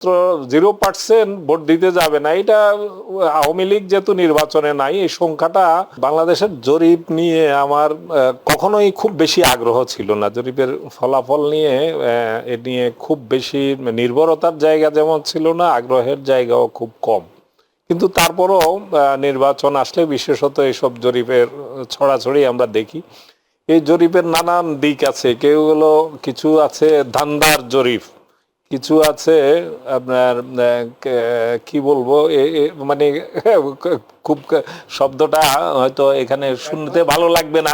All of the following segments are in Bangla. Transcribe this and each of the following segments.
0% ভোট দিতে যাবে না, এটা আওয়ামী লীগ যেহেতু নির্বাচনে নাই, এই সংখ্যাটা বাংলাদেশের জরিপ নিয়ে আমার কখনোই খুব বেশি আগ্রহ ছিল না। জরিপের ফলাফল নিয়ে এ নিয়ে খুব বেশি নির্ভরতার জায়গা যেমন ছিল না, আগ্রহের জায়গাও খুব কম। কিন্তু তারপরও নির্বাচন আসলে বিশেষত এইসব জরিপের ছড়াছড়ি আমরা দেখি। এই জরিপের নানান দিক আছে, কেউগুলো কিছু আছে ধান্দার জরিপ, কিছু আছে আপনার কি বলবো মানে খুব শব্দটা হয়তো এখানে শুনতে ভালো লাগবে না,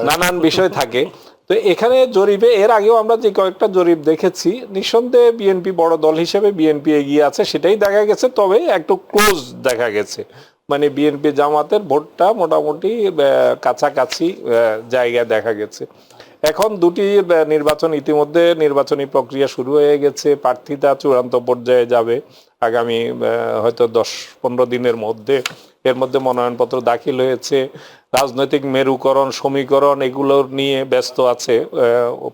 নানান বিষয় থাকে। তো এখানে জরিপে এর আগেও আমরা যে কয়েকটা জরিপ দেখেছি, নিঃসন্দেহে বিএনপি বড় দল হিসেবে বিএনপি এগিয়ে আছে, সেটাই দেখা গেছে। তবে একটু ক্লোজ দেখা গেছে, মানে বিএনপি জামাতের ভোটটা মোটামুটি কাছাকাছি জায়গায় দেখা গেছে। এখন দুটি নির্বাচন, ইতিমধ্যে নির্বাচনী প্রক্রিয়া শুরু হয়ে গেছে, প্রার্থীতা চূড়ান্ত পর্যায়ে যাবে আগামী হয়তো 10-15 দিনের মধ্যে। এর মধ্যে মনোনয়নপত্র দাখিল হয়েছে, রাজনৈতিক মেরুকরণ সমীকরণ এগুলো নিয়ে ব্যস্ত আছে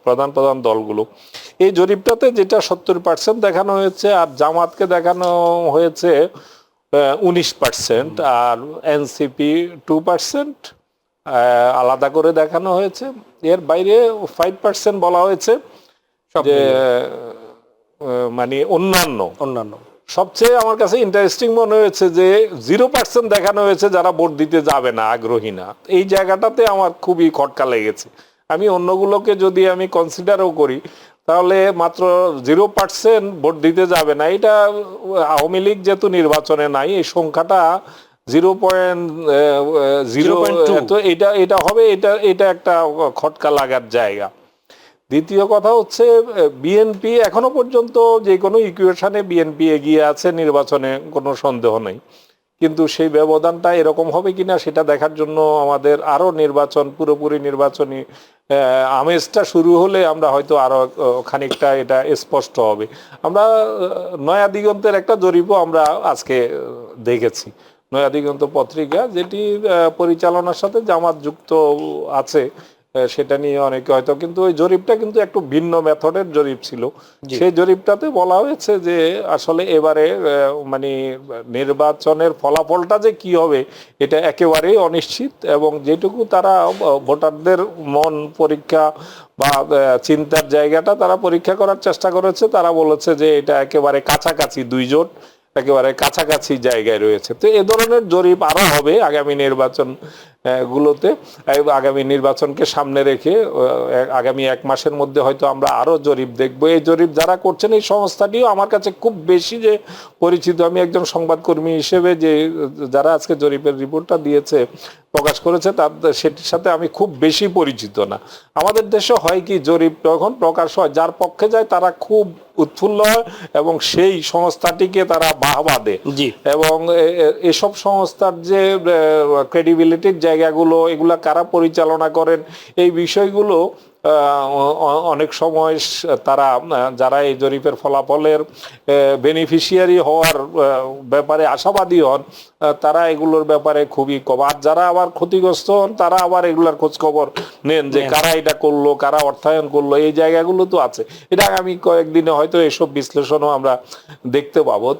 প্রধান প্রধান দলগুলো। এই জরিপটাতে যেটা 70% দেখানো হয়েছে, আর জামাতকে দেখানো হয়েছে 19%, আর এনসিপি 2% আলাদা করে দেখানো হয়েছে। এর বাইরে 5% বলা হয়েছে যে মানে অন্যান্য। সবচেয়ে আমার কাছে ইন্টারেস্টিং মনে হয়েছে যে 0% দেখানো হয়েছে যারা ভোট দিতে যাবে না, আগ্রহী না। এই জায়গাটাতে আমার খুবই খটকা লেগেছে। আমি অন্যগুলোকে যদি আমি কনসিডারও করি, তাহলে মাত্র 0% ভোট দিতে যাবে না, এটা আওয়ামী লীগ যেহেতু নির্বাচনে নাই, এই সংখ্যাটা 0.0, তো এটা হবে, এটা একটা খটকা লাগার জায়গা। দ্বিতীয় কথা হচ্ছে বিএনপি এখনো পর্যন্ত যে কোনো ইকুয়েশনে বিএনপি এগিয়ে আছে, নির্বাচনে কোনো সন্দেহ নেই। কিন্তু সেই ব্যবধানটা এরকম হবে কিনা সেটা দেখার জন্য আমাদের আরো নির্বাচন, পুরোপুরি নির্বাচনী আমেজটা শুরু হলে আমরা হয়তো আরো খানিকটা এটা স্পষ্ট হবে। আমরা নয়া দিগন্তের একটা জরিপও আমরা আজকে দেখেছি, নয়া দিগন্ত পত্রিকা, যেটি পরিচালনার সাথে জামাত যুক্ত আছে, সেটা নিয়ে অনেকে হয়তো, কিন্তু ওই জরিপটা কিন্তু একটু ভিন্ন মেথডের জরিপ ছিল। সেই জরিপটাতে বলা হয়েছে যে আসলে এবারে মানে নির্বাচনের ফলাফলটা যে কি হবে এটা একেবারেই অনিশ্চিত, এবং যেটুকু তারা ভোটারদের মন পরীক্ষা বা চিন্তার জায়গাটা তারা পরীক্ষা করার চেষ্টা করেছে, তারা বলেছে যে এটা একেবারে কাছাকাছি, দুই জোট একেবারে কাছাকাছি জায়গায় রয়েছে। তো এ ধরনের জরিপ আরো হবে আগামী নির্বাচন গুলোতে। আগামী নির্বাচনকে সামনে রেখে আগামী 1 মাসের মধ্যে হয়তো আমরা আরো জরিপ দেখবো। এই জরিপ যারা করছেন, এই সংস্থাটিও আমার কাছে খুব বেশি যে পরিচিত, আমি একজন সংবাদকর্মী হিসেবে যে যারা আজকে জরিপের রিপোর্টটা দিয়েছে, প্রকাশ করেছে, সেটির সাথে আমি খুব বেশি পরিচিত না। আমাদের দেশে হয় কি, জরিপ যখন প্রকাশ হয়, যার পক্ষে যায় তারা খুব উৎফুল্ল হয় এবং সেই সংস্থাটিকে তারা বাহবা দেয়, এবং এসব সংস্থার যে ক্রেডিবিলিটির জায়গাগুলো, এগুলা কারা পরিচালনা করেন, এই বিষয়গুলো অনেক সময় তারা, যারা এই জরিপের ফলাফলের বেনিফিশিয়ারি হওয়ার ব্যাপারে আশাবাদী হন, তারা এগুলোর ব্যাপারে খুবই কম। আর যারা আবার ক্ষতিগ্রস্ত হন, তারা আবার এগুলার খোঁজ খবর নেন যে কারা এটা করলো, কারা অর্থায়ন করলো, এই জায়গাগুলো তো আছে। এটা আমি কয়েকদিনে হয়তো এসব বিশ্লেষণও আমরা দেখতে পাবো।